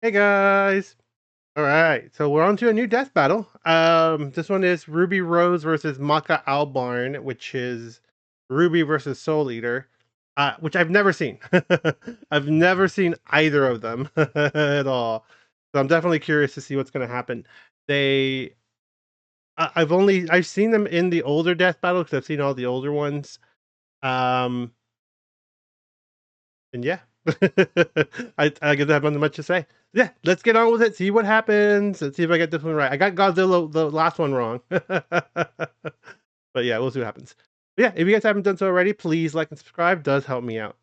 Hey guys. All right, so we're on to a new death battle. This one is Ruby Rose versus Maka Albarn, which is Ruby versus Soul Eater, which I've never seen. I've never seen either of them at all. So I'm definitely curious to see what's going to happen. They, I've seen them in the older death battle because I've seen all the older ones. Um, and yeah, I guess I have nothing much to say. Yeah, let's get on with it. See what happens. Let's see if I get this one right. I got Godzilla the last one wrong, but yeah, we'll see what happens. But yeah, if you guys haven't done so already, please like and subscribe. Does help me out.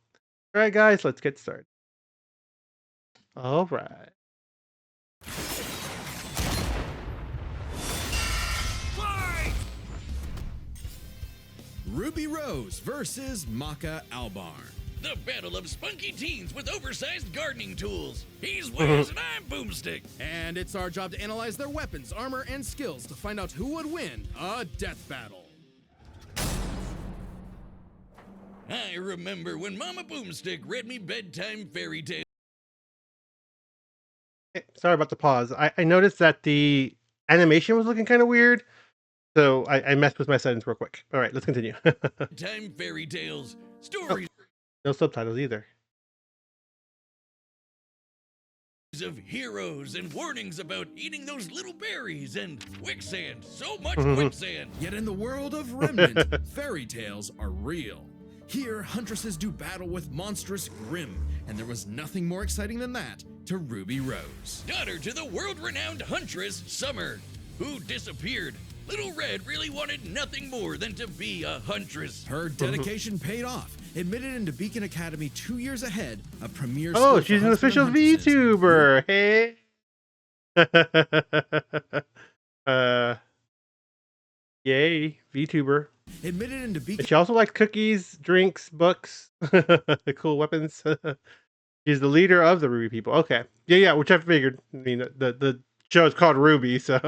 All right, guys, let's get started. All right. Ruby Rose versus Maka Albarn. The battle of spunky teens with oversized gardening tools. He's Wiz and I'm Boomstick. And it's our job to analyze their weapons, armor, and skills to find out who would win a death battle. I remember when Mama Boomstick read me bedtime fairy tales. Sorry about the pause. I noticed that the animation was looking kind of weird, so I messed with my settings real quick. All right, let's continue. Time fairy tales. Stories No subtitles either. of heroes and warnings about eating those little berries and quicksand. So much Mhm. quicksand. Yet in the world of Remnant, fairy tales are real. Here, huntresses do battle with monstrous Grimm, and there was nothing more exciting than that to Ruby Rose. Daughter to the world-renowned huntress Summer, who disappeared. Little Red really wanted nothing more than to be a huntress. Her dedication paid off. Admitted into Beacon Academy 2 years ahead, a premier Oh, school for she's an huntsmen official and huntresses. VTuber. Hey. uh, yay, VTuber. Admitted into Beacon And she also likes cookies, drinks, books, cool weapons. She's the leader of the Ruby people. Okay, yeah, which I figured. I mean, the show is called Ruby, so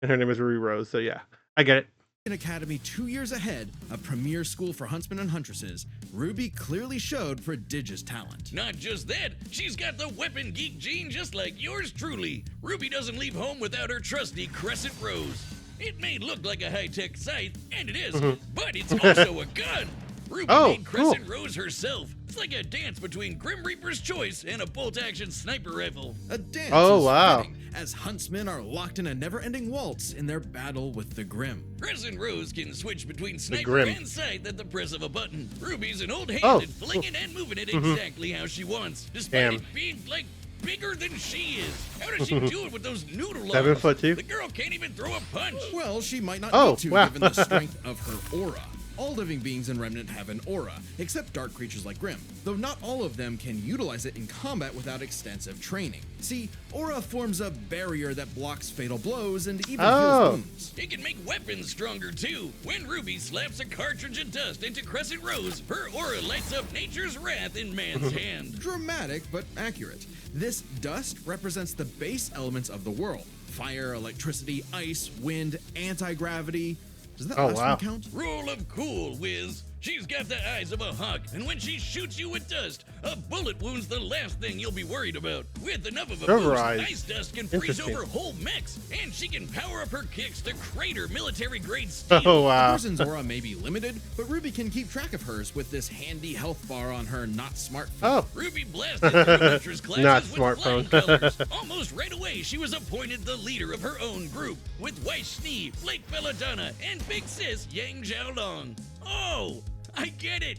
and her name is Ruby Rose. So yeah, I get it. Academy 2 years ahead, a premier school for huntsmen and huntresses, Ruby clearly showed prodigious talent. Not just that, she's got the weapon geek gene just like yours truly. Ruby doesn't leave home without her trusty Crescent Rose. It may look like a high-tech scythe, and it is, but it's also a gun. Ruby made Crescent Rose herself. It's like a dance between Grim Reaper's Choice and a bolt-action sniper rifle. A dance Oh, is wow. fitting, as huntsmen are locked in a never-ending waltz in their battle with the Grimm. Crescent Rose can switch between sniper Grim. and scythe at the press of a button. Ruby's an old hand Oh, at flinging and moving it Mhm. exactly how she wants, despite Damn. it being, like, bigger than she is. How does she do it with those noodle 7 arms? foot 2. The girl can't even throw a punch. Well, she might not Oh, need to, wow. given the strength of her aura. All living beings in Remnant have an aura, except dark creatures like Grimm, though not all of them can utilize it in combat without extensive training. See, aura forms a barrier that blocks fatal blows and even heals wounds. It can make weapons stronger too. When Ruby slaps a cartridge of dust into Crescent Rose, her aura lights up nature's wrath in man's hand. Dramatic, but accurate. This dust represents the base elements of the world. Fire, electricity, ice, wind, anti-gravity. Does that last one count? Rule of cool, Wiz. She's got the eyes of a hawk, and when she shoots you with dust, a bullet wound's the last thing you'll be worried about. With enough of a Silver boost, eyes. ice dust can freeze Interesting. over whole mechs, and she can power up her kicks to crater military-grade steel. Oh A wow. person's aura may be limited, but Ruby can keep track of hers with this handy health bar on her not smartphone. Oh, Ruby blasted through Huntress classes Not with smartphone. flying colors. Almost right away, she was appointed the leader of her own group, with Weiss Schnee, Blake Belladonna, and Big Sis Yang Xiaolong. Oh, I get it.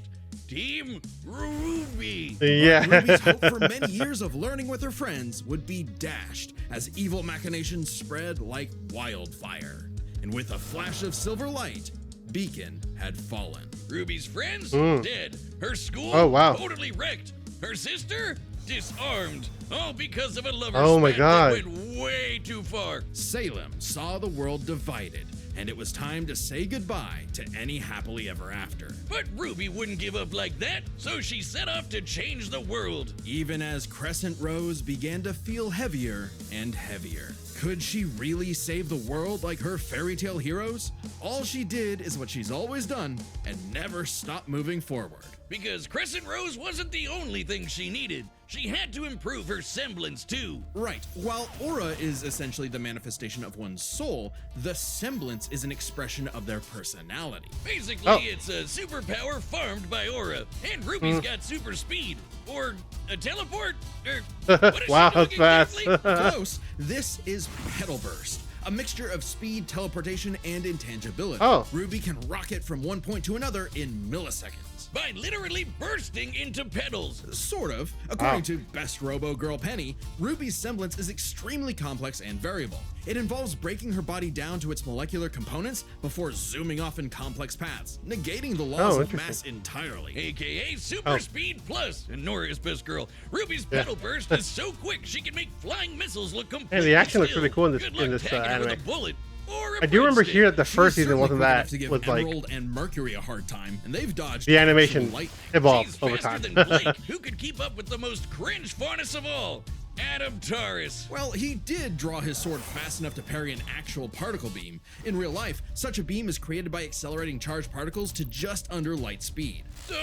Team Ruby. yeah. Ruby's hope for many years of learning with her friends would be dashed as evil machinations spread like wildfire. And with a flash of silver light, Beacon had fallen. Ruby's friends Mm. dead. Her school Oh, wow. totally wrecked. Her sister disarmed. All because of a lover Oh, my spat God. that went way too far. Salem saw the world divided, and it was time to say goodbye to any happily ever after. But Ruby wouldn't give up like that, so she set off to change the world. Even as Crescent Rose began to feel heavier and heavier. Could she really save the world like her fairy tale heroes? All she did is what she's always done and never stopped moving forward. Because Crescent Rose wasn't the only thing she needed. she had to improve her semblance too. Right. While aura is essentially the manifestation of one's soul, the semblance is an expression of their personality. Basically, it's a superpower farmed by aura, and Ruby's got super speed. Or a teleport? Or what is Wow, she that's doing fast. exactly? Close. This is Petal Burst, a mixture of speed, teleportation, and intangibility. Oh. Ruby can rocket from one point to another in milliseconds. By literally bursting into petals. Sort of. According to Best Robo Girl Penny, Ruby's semblance is extremely complex and variable. It involves breaking her body down to its molecular components before zooming off in complex paths, negating the laws of mass entirely. AKA Super Speed Plus. And Nora is best girl. Ruby's petal burst is so quick she can make flying missiles look completely And the action looks still. really cool in this Good luck tagging her with anime. a bullet or a I do remember breadstick. hearing that the first She's season certainly wasn't quick enough that to give was like Emerald and Mercury a hard time, and they've dodged the actual animation lightning. evolved She's over faster time. than Blake, who could keep up with the most cringe faunus of all, Adam Taurus. Well, he did draw his sword fast enough to parry an actual particle beam. In real life, such a beam is created by accelerating charged particles to just under light speed. So,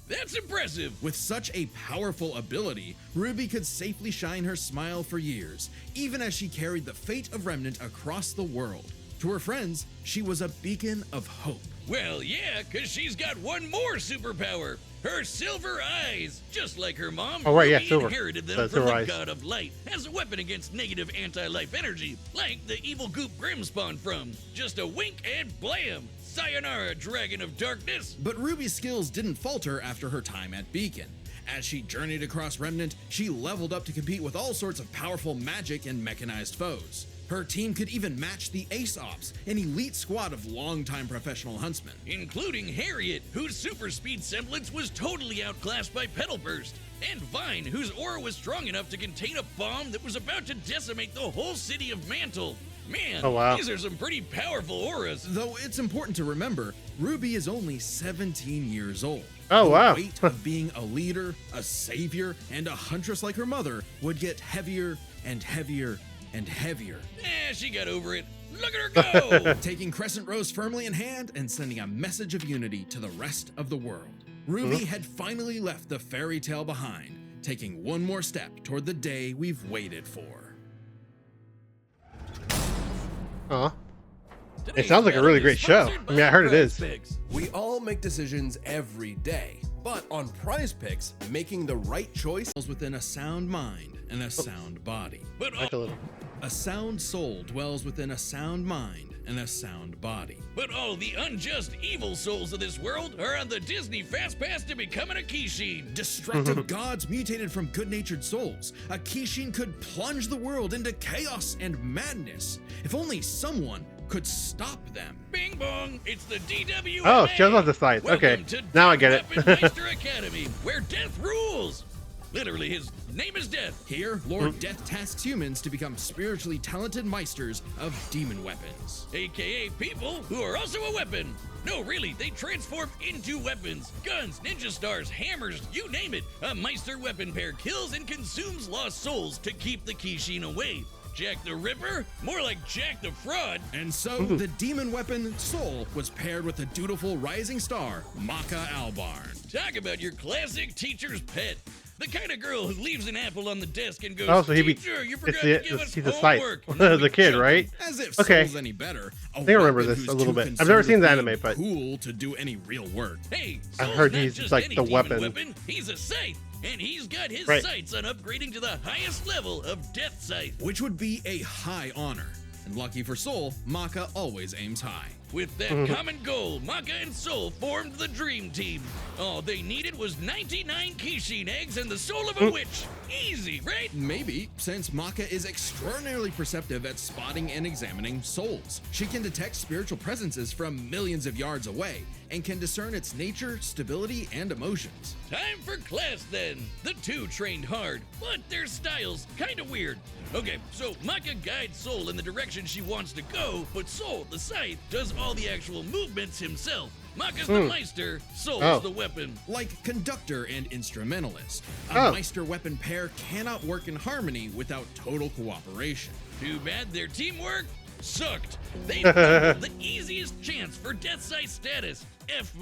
that's impressive. With such a powerful ability, Ruby could safely shine her smile for years, even as she carried the fate of Remnant across the world. To her friends, she was a beacon of hope. Well, yeah, because she's got one more superpower. Her silver eyes. Just like her mom, Oh, right, yeah, Ruby silver. inherited them The from silver the eyes. god of light as a weapon against negative anti-life energy, like the evil goop Grim spawned from. Just a wink and blam. Sayonara, Dragon of Darkness. But Ruby's skills didn't falter after her time at Beacon. As she journeyed across Remnant, she leveled up to compete with all sorts of powerful magic and mechanized foes. Her team could even match the Ace Ops, an elite squad of longtime professional huntsmen. Including Harriet, whose super speed semblance was totally outclassed by Petal Burst, and Vine, whose aura was strong enough to contain a bomb that was about to decimate the whole city of Mantle. Man, Oh, wow. these are some pretty powerful auras. Though it's important to remember, Ruby is only 17 years old. Oh, the wow. weight of being a leader, a savior, and a huntress like her mother would get heavier and heavier and heavier. She got over it. Look at her go! Taking Crescent Rose firmly in hand and sending a message of unity to the rest of the world. Ruby had finally left the fairy tale behind, taking one more step toward the day we've waited for. Aw. Today's It sounds like a battle really is great show. sponsored I mean, I by heard it is. Prize Picks. We all make decisions every day, but on Prize Picks, making the right choice Within a sound mind and a sound body. But Like a little. A sound soul dwells within a sound mind and a sound body. But all the unjust evil souls of this world are on the Disney Fast Pass to becoming a Kishin. Destructive gods mutated from good-natured souls. A Kishin could plunge the world into chaos and madness. If only someone could stop them. Bing bong, it's the DWMA. Oh, shows off the sides. Welcome Okay, to now I Death get it. Weapon Meister Academy, where death rules. Literally, his name is Death. Here, Lord Death tasks humans to become spiritually talented meisters of demon weapons. AKA people who are also a weapon. No, really, they transform into weapons. Guns, ninja stars, hammers, you name it. A Meister weapon pair kills and consumes lost souls to keep the Kishin away. Jack the Ripper? More like Jack the Fraud. And so, the demon weapon Soul was paired with the dutiful rising star, Maka Albarn. Talk about your classic teacher's pet. The kind of girl who leaves an apple on the desk and goes, Oh, so he'd be. Teacher, you It's forgot the, to give us he's a sight homework. as a kid, right? As if Okay. Soul's any better. I think I remember this a little bit. I've never seen the anime, but- cool to do any real work. Hey, I Soul's heard not he's just like any the demon weapon. He's a scythe, and he's got his Right. sights on upgrading to the highest level of Death Scythe. Which would be a high honor. And lucky for Soul, Maka always aims high. With that Mm-hmm. common goal, Maka and Soul formed the Dream Team. All they needed was 99 Kishin eggs and the soul of a witch. Easy, right? Maybe, since Maka is extraordinarily perceptive at spotting and examining souls. She can detect spiritual presences from millions of yards away and can discern its nature, stability, and emotions. Time for class then. The two trained hard, but their styles kinda weird. Okay, so Maka guides Soul in the direction she wants to go, but Soul, the scythe, does all the actual movements himself. Maka's the Meister, Soul's Oh. the weapon. Like conductor and instrumentalist, a Oh. Meister weapon pair cannot work in harmony without total cooperation. Too bad their teamwork sucked. They fumbled the easiest chance for Death Scythe status, F-.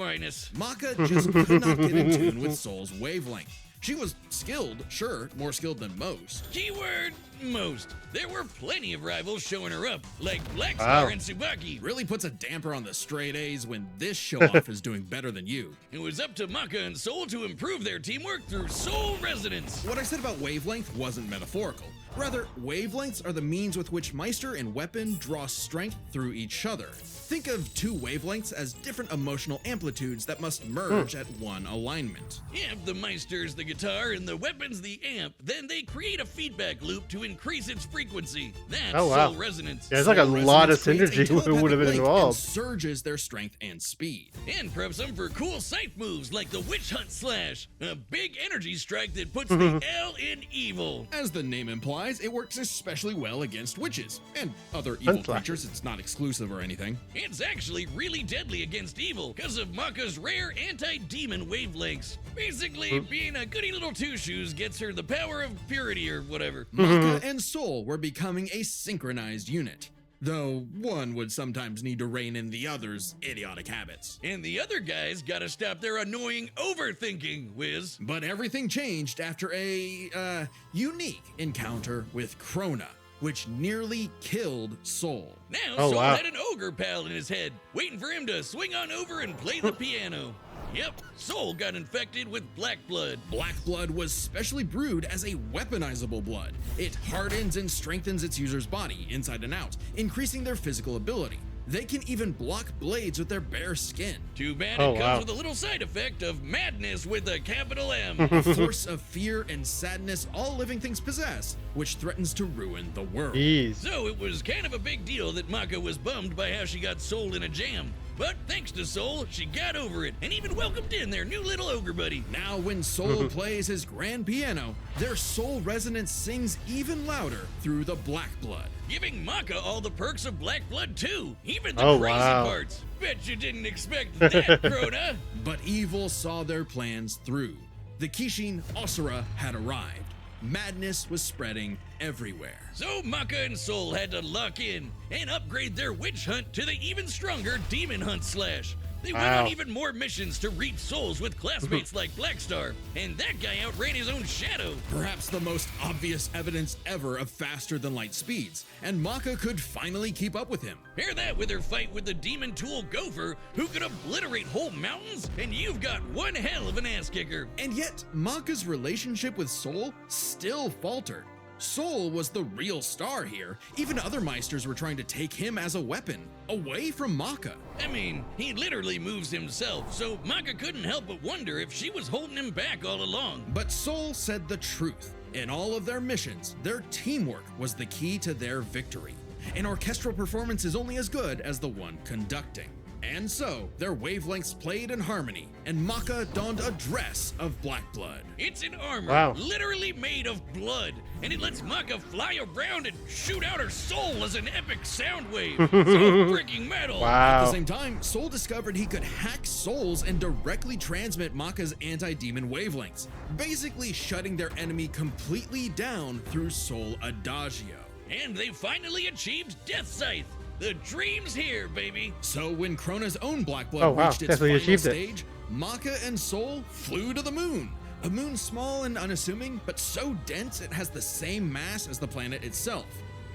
Maka just could not get in tune with Soul's wavelength. She was skilled, sure, more skilled than most. Keyword most. There were plenty of rivals showing her up, like Black Wow. Star and Tsubaki. Really puts a damper on the straight A's when this show-off is doing better than you. It was up to Maka and Soul to improve their teamwork through Soul Resonance. What I said about wavelength wasn't metaphorical. Rather, wavelengths are the means with which Meister and weapon draw strength through each other. Think of two wavelengths as different emotional amplitudes that must merge at one alignment. If the Meister's the guitar and the weapon's the amp, then they create a feedback loop to increase its frequency. That's Oh, wow. Soul Resonance. Yeah, there's like a Soul lot of Resonance creates a synergy would have been telepathic link and involved. surges their strength and speed. And preps them for cool scythe moves like the Witch Hunt Slash, a big energy strike that puts the L in evil. As the name implies, it works especially well against witches and other evil Hunt slash. creatures. It's not exclusive or anything. It's actually really deadly against evil because of Maka's rare anti-demon wavelengths. Basically, being a goody little two-shoes gets her the power of purity or whatever. Maka and Soul were becoming a synchronized unit, though one would sometimes need to rein in the other's idiotic habits. And the other guys gotta stop their annoying overthinking, Wiz. But everything changed after a unique encounter with Krona, which nearly killed Soul. Now Oh, Soul wow. had an ogre pal in his head, waiting for him to swing on over and play the piano. Yep, Soul got infected with black blood. Black blood was specially brewed as a weaponizable blood. It hardens and strengthens its user's body, inside and out, increasing their physical ability. They can even block blades with their bare skin. Too bad Oh, it comes wow. with a little side effect of madness with a capital M. A force of fear and sadness all living things possess, which threatens to ruin the world. Jeez. So it was kind of a big deal that Maka was bummed by how she got Soul in a jam. But thanks to Soul, she got over it and even welcomed in their new little ogre buddy. Now when Soul plays his grand piano, their soul resonance sings even louder through the black blood. Giving Maka all the perks of black blood too, even the Oh, crazy wow. parts. Bet you didn't expect that, Krona. But evil saw their plans through. The Kishin Asura had arrived. Madness was spreading everywhere. So Maka and Soul had to lock in and upgrade their witch hunt to the even stronger demon hunt slash. They went Wow. on even more missions to reap souls with classmates like Blackstar, and that guy outran his own shadow. Perhaps the most obvious evidence ever of faster than light speeds, and Maka could finally keep up with him. Pair that with her fight with the demon tool Gopher, who could obliterate whole mountains, and you've got one hell of an ass kicker. And yet, Maka's relationship with Soul still faltered. Soul was the real star here. Even other Meisters were trying to take him as a weapon, away from Maka. I mean, he literally moves himself, so Maka couldn't help but wonder if she was holding him back all along. But Soul said the truth. In all of their missions, their teamwork was the key to their victory. An orchestral performance is only as good as the one conducting. And so, their wavelengths played in harmony, and Maka donned a dress of black blood. It's an armor, Wow. literally made of blood, and it lets Maka fly around and shoot out her soul as an epic sound wave. So freaking metal. At the Wow. same time, Soul discovered he could hack souls and directly transmit Maka's anti-demon wavelengths, basically shutting their enemy completely down through Soul Adagio. And they finally achieved Death Scythe. The dream's here, baby. So when Krona's own black blood Oh, wow. reached its Definitely final achieved it. stage, Maka and Soul flew to the moon. A moon small and unassuming, but so dense it has the same mass as the planet itself.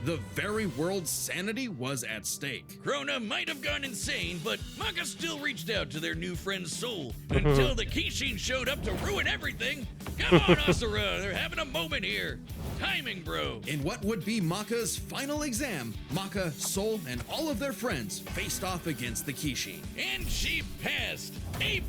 The very world's sanity was at stake. Krona might have gone insane, but Maka still reached out to their new friend's soul until the Kishin showed up to ruin everything. Come on, Asura, they're having a moment here. Timing, bro. In what would be Maka's final exam, Maka, Soul, and all of their friends faced off against the Kishin. And she passed. A+.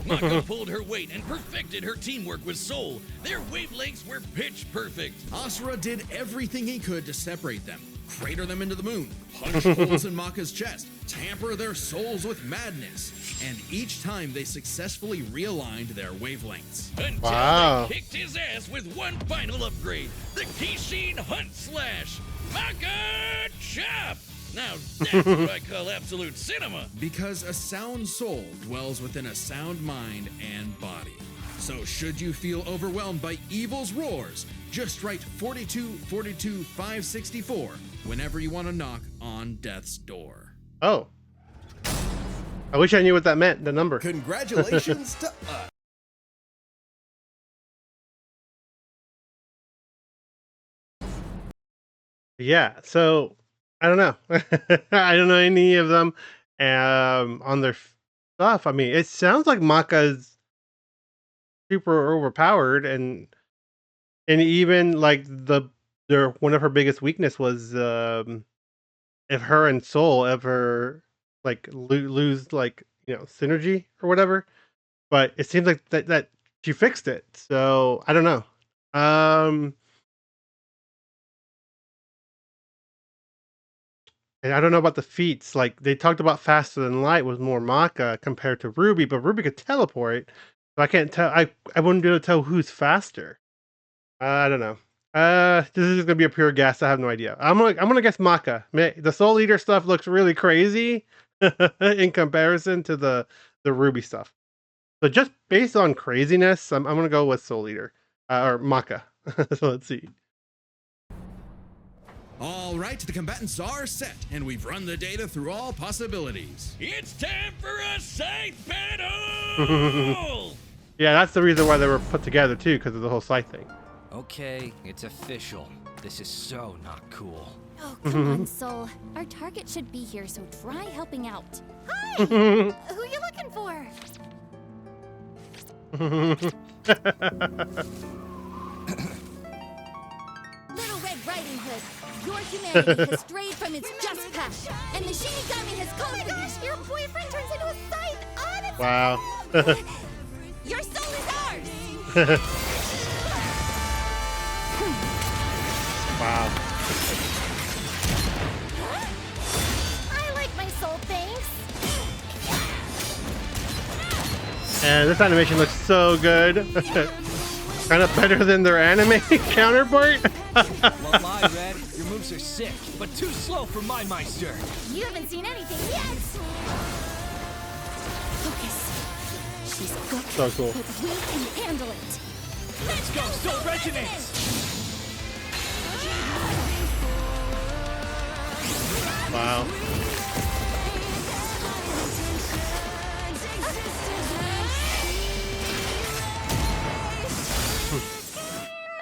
Maka pulled her weight and perfected her teamwork with Soul. Their wavelengths were pitch perfect. Asura did everything he could to separate them, crater them into the moon, punch holes in Maka's chest, tamper their souls with madness, and each time they successfully realigned their wavelengths. Until Wow. they kicked his ass with one final upgrade. The Kishin Hunt Slash. Maka Chop. Now that's what I call absolute cinema. Because a sound soul dwells within a sound mind and body. So should you feel overwhelmed by evil's roars, just write 42 42 564 whenever you want to knock on death's door. Oh. I wish I knew what that meant, the number. Congratulations to us. Yeah, so I don't know. I don't know any of them on their stuff. I mean, it sounds like Maka's super overpowered, and even like their one of her biggest weakness was if her and Soul ever like lose like synergy or whatever. But it seems like that she fixed it. So I don't know. Um, and I don't know about the feats. Like they talked about faster than light was more Maka compared to Ruby, but Ruby could teleport. So I can't tell. I wouldn't be able to tell who's faster. I don't know. This is gonna be a pure guess. I have no idea. I'm gonna guess Maka. The Soul Eater stuff looks really crazy in comparison to the Ruby stuff. So just based on craziness, I'm gonna go with Soul Eater or Maka. So let's see. All right, the combatants are set, and we've run the data through all possibilities. It's time for a scythe battle! Yeah, that's the reason why they were put together too, because of the whole scythe thing. Okay, it's official. This is so not cool. Oh, come on, Soul. Our target should be here, so try helping out. Hi! Who are you looking for? Little Red Riding Hood, your humanity has strayed from its just path, and the Shinigami has called for you. Your boyfriend turns into a scythe on its Wow. Your soul is ours! Wow. I like my soul, thanks. And this animation looks so good. Kind of better than their anime counterpart. Won't lie, Red. Your moves are sick, but too slow for my Meister. You haven't seen anything yet. Focus. She's got So cool. but we can handle it. Let's go, Soul Resonance! Wow.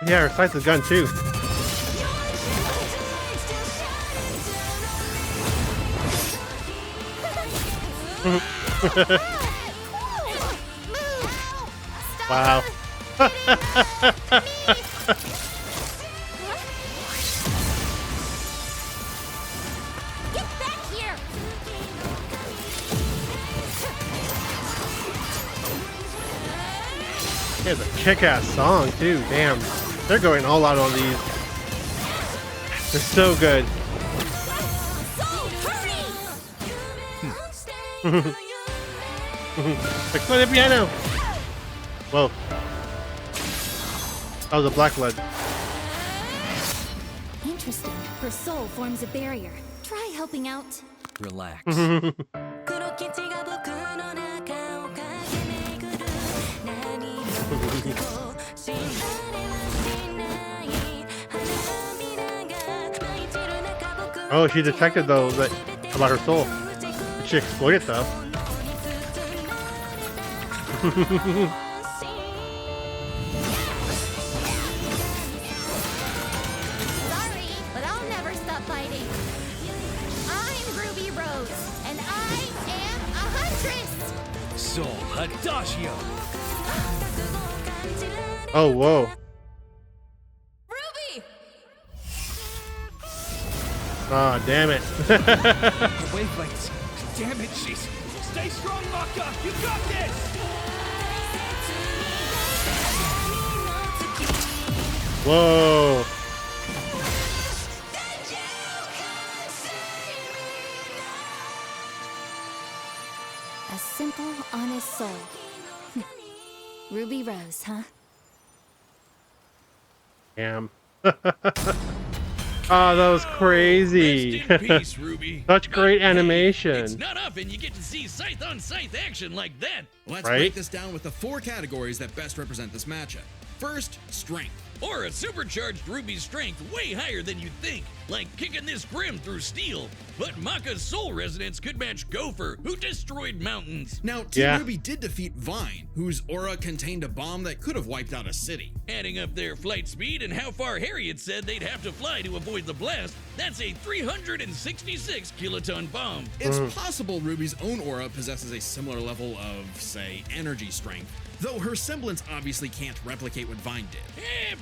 Yeah, her scythe is gun too. Wow. Get back here! It's a kick-ass song too. Damn, they're going all out on these. They're so good. Soul, hurry! Like play the piano. Whoa. That was a black blood. Interesting. Her soul forms a barrier. Try helping out. Relax. Oh, she detected though that about her soul. She exploited though. Sorry, but I'll never stop fighting. I'm Ruby Rose, and I am a huntress. Soul Adagio. Oh, whoa. Ruby! Ah, damn it. The wavelengths. Damn it, she's. Stay strong, Maka. You got this. Whoa. A simple, honest soul. Ruby Rose, huh? Damn. Oh, that was crazy. Rest in peace, Ruby. Such great But, hey, animation. it's not often you get to see scythe on scythe action like that. Let's Right? break this down with the 4 categories that best represent this matchup. First, strength. Aura supercharged Ruby's strength way higher than you'd think, like kicking this Grim through steel. But Maka's soul resonance could match Gopher, who destroyed mountains. Now, Team Yeah. Ruby did defeat Vine, whose aura contained a bomb that could have wiped out a city. Adding up their flight speed and how far Harriet said they'd have to fly to avoid the blast, that's a 366 kiloton bomb. It's possible Ruby's own aura possesses a similar level of, say, energy strength, though her semblance obviously can't replicate what Vine did.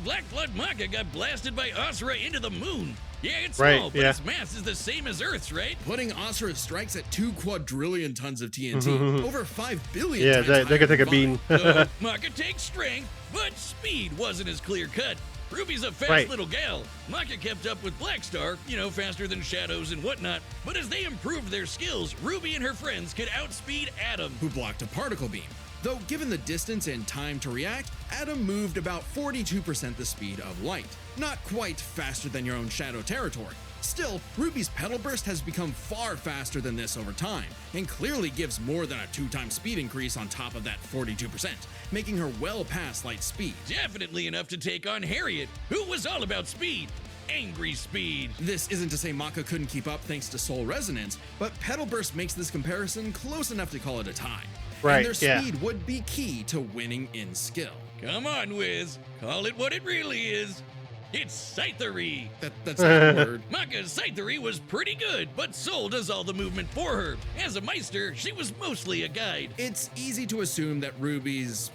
Black Blood Maka got blasted by Asura into the moon. Yeah, it's Right, small, but yeah. its mass is the same as Earth's, right? Putting Asura's strikes at 2 quadrillion tons of TNT, over 5 billion Yeah, times they higher could take a than Vine. bean. So, Maka takes strength, but speed wasn't as clear cut. Ruby's a fast Right. little gal. Maka kept up with Blackstar, faster than Shadows and whatnot. But as they improved their skills, Ruby and her friends could outspeed Atom. Who blocked a particle beam. Though given the distance and time to react, Atom moved about 42% the speed of light. Not quite faster than your own Shadow territory. Still, Ruby's Petal Burst has become far faster than this over time, and clearly gives more than a 2-time speed increase on top of that 42%, making her well past light speed. Definitely enough to take on Harriet, who was all about speed. Angry speed. This isn't to say Maka couldn't keep up thanks to Soul Resonance, but Petal Burst makes this comparison close enough to call it a tie. Right, And their yeah. speed would be key to winning in skill. Come on, Wiz. Call it what it really is. It's Scythery. That's not a word. Maka's Scythery was pretty good, but Soul does all the movement for her. As a Meister, she was mostly a guide. It's easy to assume that Ruby's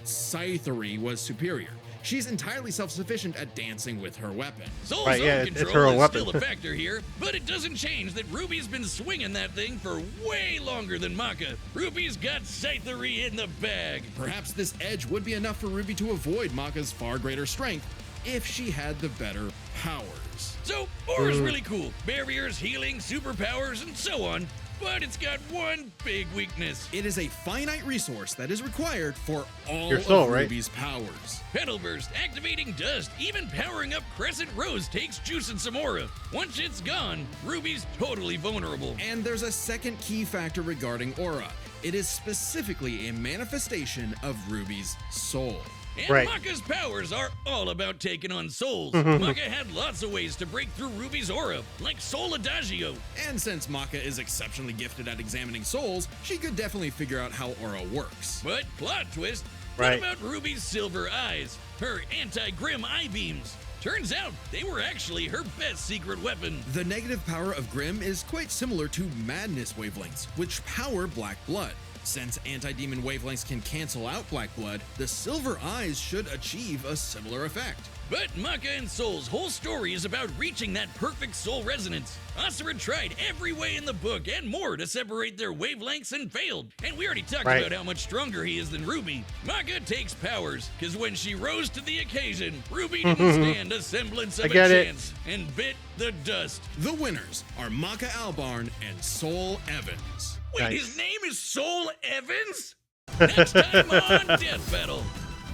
Scythery was superior. She's entirely self-sufficient at dancing with her weapon. Soul's Right, yeah, own it's control her own is weapon. still a factor here, but it doesn't change that Ruby's been swinging that thing for way longer than Maka. Ruby's got Scythery in the bag. Perhaps this edge would be enough for Ruby to avoid Maka's far greater strength if she had the better powers. So, Aura's really cool. Barriers, healing, superpowers, and so on. But it's got one big weakness. It is a finite resource that is required for all Your soul, of right? Ruby's powers. Petal Burst, activating Dust, even powering up Crescent Rose takes juice and some aura. Once it's gone, Ruby's totally vulnerable. And there's a second key factor regarding aura. It is specifically a manifestation of Ruby's soul. And Right. Maka's powers are all about taking on souls. Maka had lots of ways to break through Ruby's aura, like Soul Adagio. And since Maka is exceptionally gifted at examining souls, she could definitely figure out how aura works. But plot twist, Right. what about Ruby's silver eyes? Her anti-grim eye beams? Turns out they were actually her best secret weapon. The negative power of Grim is quite similar to Madness wavelengths, which power Black Blood. Since anti-demon wavelengths can cancel out Black Blood, the silver eyes should achieve a similar effect. But Maka and Soul's whole story is about reaching that perfect soul resonance. Asura tried every way in the book and more to separate their wavelengths and failed. And we already talked Right. about how much stronger he is than Ruby. Maka takes powers, because when she rose to the occasion, Ruby didn't stand a semblance of I a get it. chance and bit the dust. The winners are Maka Albarn and Soul Evans. Wait, Nice. his name is Soul Evans? Next time on Death Battle.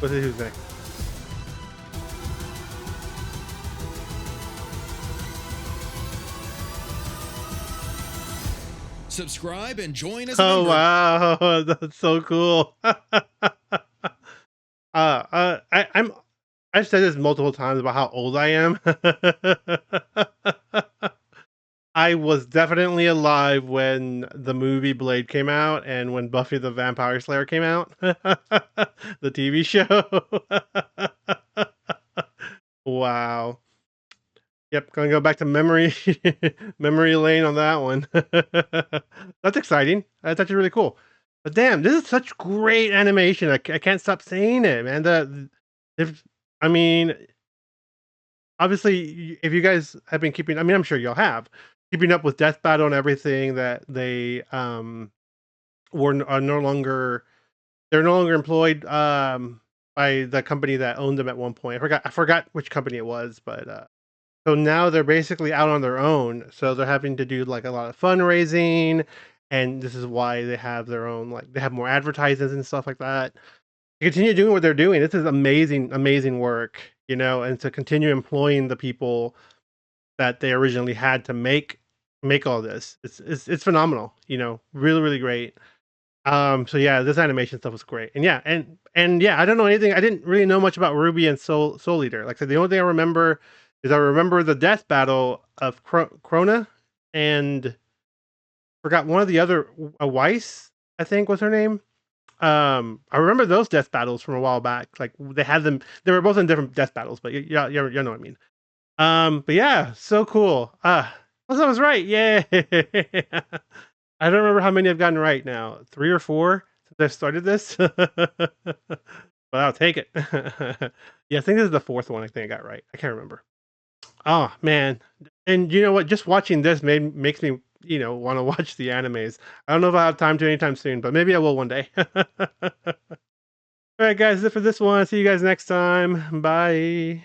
Let's see who's next. Subscribe and join as a Oh member. wow, that's so cool. I've said this multiple times about how old I am. I was definitely alive when the movie Blade came out and when Buffy the Vampire Slayer came out. The TV show. Wow. Yep, gonna go back to memory memory lane on that one. That's exciting. That's actually really cool. But damn, this is such great animation. I can't stop saying it, man. I mean, obviously, if you guys have been keeping, I mean, I'm sure y'all have keeping up with Death Battle and everything that they are no longer they're no longer employed by the company that owned them at one point. I forgot which company it was, but so now they're basically out on their own. So they're having to do like a lot of fundraising, and this is why they have their own they have more advertisements and stuff like that. To continue doing what they're doing, this is amazing, amazing work, and to continue employing the people that they originally had to make all this. It's phenomenal, really, really great. So yeah, this animation stuff was great, and yeah, I don't know anything. I didn't really know much about Ruby and Soul Eater. Like I said, the only thing I remember is I remember the death battle of Krona, and forgot one of the other Weiss, I think was her name. I remember those death battles from a while back. Like they had them. They were both in different death battles, but yeah, you know what I mean. But yeah, so cool. I was right. Yeah. I don't remember how many I've gotten right now. 3 or 4 since I started this. But I'll take it. Yeah, I think this is the 4th one I think I got right. I can't remember. Oh man. And you know what? Just watching this makes me, want to watch the animes. I don't know if I have time to anytime soon, but maybe I will one day. All right, guys, that's it for this one. See you guys next time. Bye.